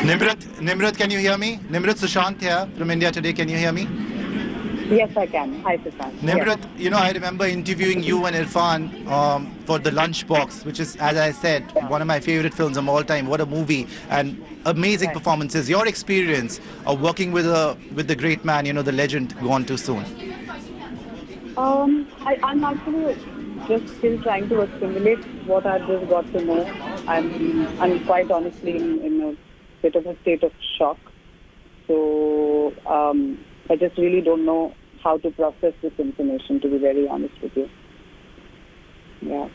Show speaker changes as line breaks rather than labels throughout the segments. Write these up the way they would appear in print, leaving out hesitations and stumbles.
Nimrat, can you hear me? Nimrat Sushant here from India Today. Can you hear me?
Yes, I can. Hi, Sushant.
Nimrat,
yes.
I remember interviewing you and Irrfan for the Lunchbox, which is, as I said, one of my favorite films of all time. What a movie and amazing performances. Your experience of working with the great man, the legend, gone too soon.
I'm actually just still trying to assimilate what I've just got to know. I'm quite honestly in a bit of a state of shock. So I just really don't know how to process this information, to be very honest with you. Yeah.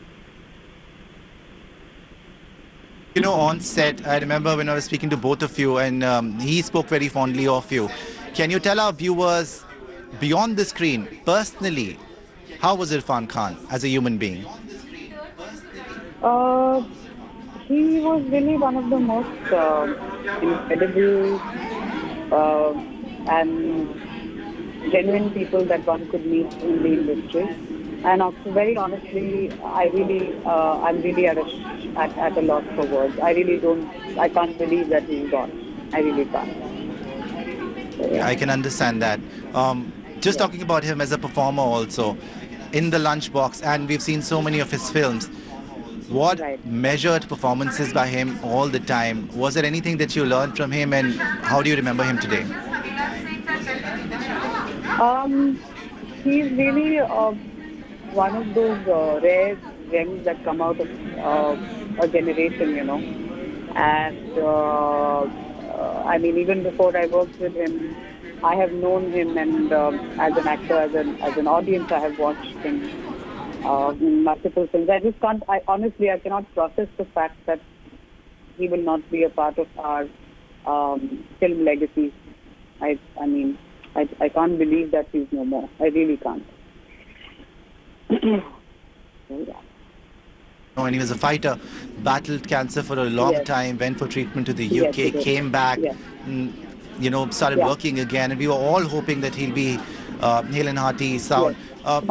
On set, I remember when I was speaking to both of you, and he spoke very fondly of you. Can you tell our viewers, beyond the screen, personally, how was Irrfan Khan as a human being?
He was really one of the most incredible and genuine people that one could meet in the industry. And very honestly, I'm really at a loss for words. I can't believe that he's gone. I really can't. So, yeah.
I can understand that. Just talking about him as a performer also, in the Lunchbox, and we've seen so many of his films. What measured performances by him all the time? Was there anything that you learned from him, and how do you remember him today?
He's really one of those rare gems that come out of a generation, And I mean, even before I worked with him, I have known him, and as an actor, as an audience, I have watched him in multiple films. Honestly, I cannot process the fact that he will not be a part of our film legacy. I can't believe that he's no more. I really can't.
And he was a fighter, battled cancer for a long time, went for treatment to the UK, came back, started working again, and we were all hoping that he'll be hale and hearty, sound.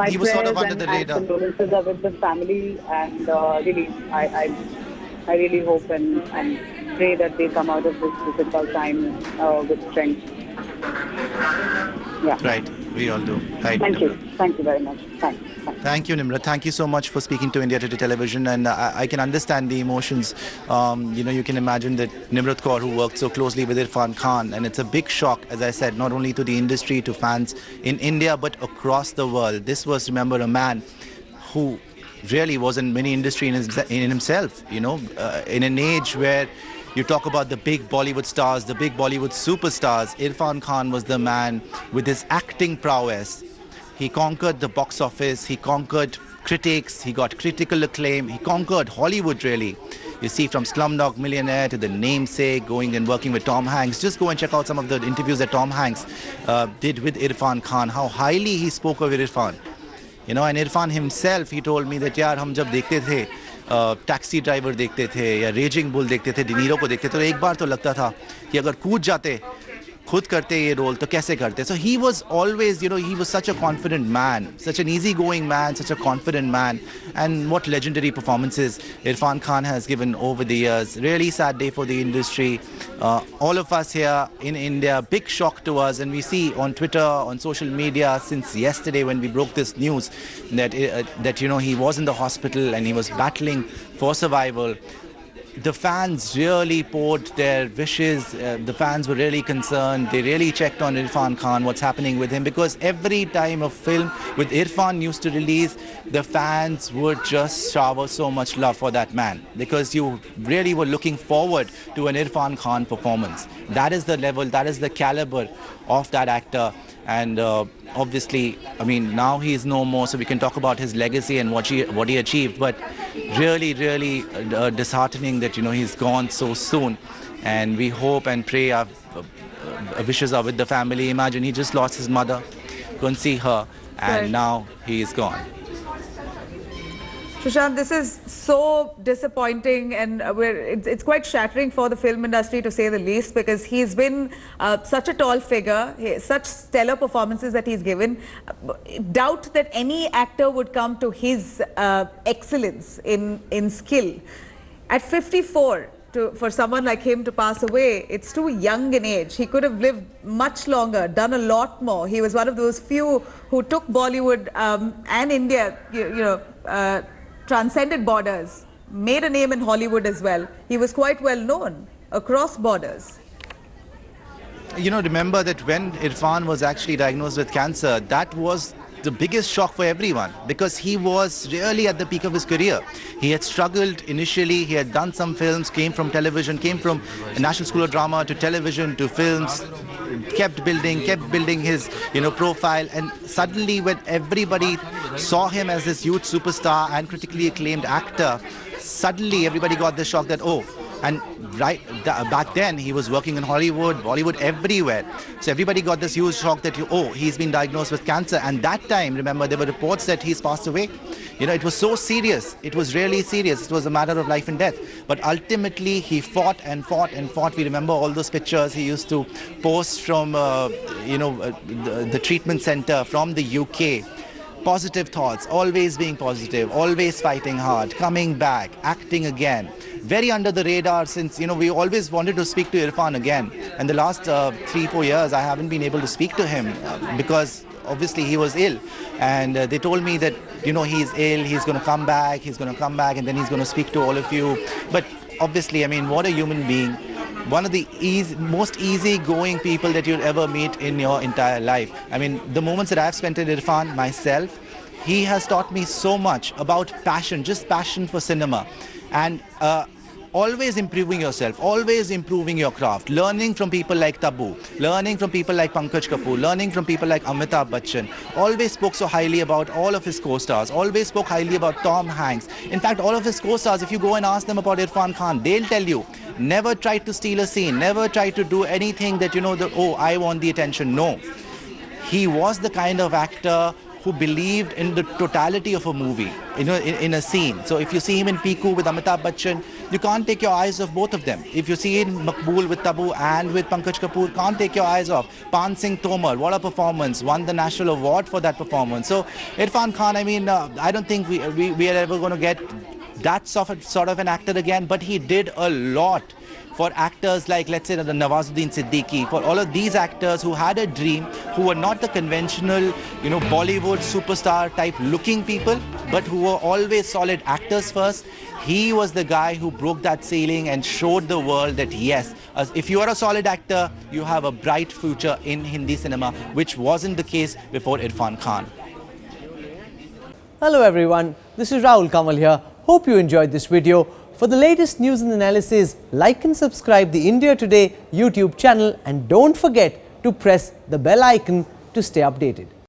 He was sort of under the radar.
My condolences are with the family, and really, I really hope and pray that they come out of this difficult time with strength. Yeah.
Right, we all do. Right.
Thank you. Thank you very much. Thanks.
Thank you, Nimrat. Thank you so much for speaking to India Today Television, and I can understand the emotions. You can imagine that Nimrat Kaur, who worked so closely with Irrfan Khan, and it's a big shock, as I said, not only to the industry, to fans in India, but across the world. This was, remember, a man who really was in many industry in himself, in an age where you talk about the big Bollywood stars, the big Bollywood superstars. Irrfan Khan was the man with his acting prowess. He conquered the box office, he conquered critics, he got critical acclaim, he conquered Hollywood really. You see, from Slumdog Millionaire to The Namesake, going and working with Tom Hanks. Just go and check out some of the interviews that Tom Hanks did with Irrfan Khan, how highly he spoke of Irrfan. And Irrfan himself, he told me that, yaar, hum jab dekhte the, taxi driver देखते थे या raising bull देखते थे, De Niro को देखते थे, तो एक बार तो लगता था कि अगर कूद जाते, खुद करते ये रोल तो कैसे करते. So he was always, he was such a confident man, such an easygoing man, such a confident man, and what legendary performances Irrfan Khan has given over the years. Really sad day for the industry. All of us here in India, big shock to us, and we see on Twitter, on social media since yesterday when we broke this news that he was in the hospital and he was battling for survival. The fans really poured their wishes. The fans were really concerned. They really checked on Irrfan Khan, what's happening with him, because every time a film with Irrfan used to release, the fans would just shower so much love for that man, because you really were looking forward to an Irrfan Khan performance. That is the level, that is the caliber of that actor. And obviously, I mean, now he is no more, so we can talk about his legacy and what he achieved. But really, really disheartening that, he's gone so soon. And we hope and pray our wishes are with the family. Imagine, he just lost his mother, couldn't see her, and now he is gone.
Sushant, this is so disappointing, and it's quite shattering for the film industry, to say the least, because he's been such a tall figure, such stellar performances that he's given. Doubt that any actor would come to his excellence in skill. At 54, for someone like him to pass away. It's too young in age. He could have lived much longer, done a lot more. He was one of those few who took Bollywood and India, transcended borders, made a name in Hollywood as well. He was quite well known across borders.
Remember that when Irrfan was actually diagnosed with cancer, that was the biggest shock for everyone because he was really at the peak of his career. He had struggled initially, he had done some films, came from television, came from National School of Drama to television to films, kept building his profile, and suddenly when everybody saw him as this huge superstar and critically acclaimed actor, suddenly everybody got the shock that, oh, and back then he was working in Hollywood, Bollywood, everywhere. So everybody got this huge shock that, oh, he's been diagnosed with cancer. And that time, remember, there were reports that he's passed away. It was so serious. It was really serious. It was a matter of life and death. But ultimately, he fought and fought and fought. We remember all those pictures he used to post from, the treatment center from the UK. Positive thoughts, always being positive, always fighting hard, coming back, acting again. Very under the radar since, we always wanted to speak to Irrfan again. And the last 3-4 years, I haven't been able to speak to him because obviously he was ill. And they told me that, he's ill, he's going to come back, and then he's going to speak to all of you. But obviously, what a human being. One of the most easygoing people that you'll ever meet in your entire life. The moments that I've spent with Irrfan myself, he has taught me so much about passion, just passion for cinema. And always improving yourself, always improving your craft, learning from people like Tabu, learning from people like Pankaj Kapoor, learning from people like Amitabh Bachchan. Always spoke so highly about all of his co-stars, always spoke highly about Tom Hanks. In fact, all of his co-stars, if you go and ask them about Irrfan Khan, they'll tell you, never tried to steal a scene, never tried to do anything that, oh, I want the attention. No. He was the kind of actor who believed in the totality of a movie, in a scene. So if you see him in Piku with Amitabh Bachchan, you can't take your eyes off both of them. If you see him in Maqbool with Tabu and with Pankaj Kapoor, can't take your eyes off. Pan Singh Tomar, what a performance, won the national award for that performance. So Irrfan Khan, I don't think we are ever going to get that sort of an actor again, but he did a lot for actors like, let's say, the Nawazuddin Siddiqui, for all of these actors who had a dream, who were not the conventional, Bollywood superstar type looking people, but who were always solid actors first. He was the guy who broke that ceiling and showed the world that, yes, if you are a solid actor, you have a bright future in Hindi cinema, which wasn't the case before Irrfan Khan.
Hello everyone, this is Rahul Kamal here. Hope you enjoyed this video. For the latest news and analysis, like and subscribe the India Today YouTube channel and don't forget to press the bell icon to stay updated.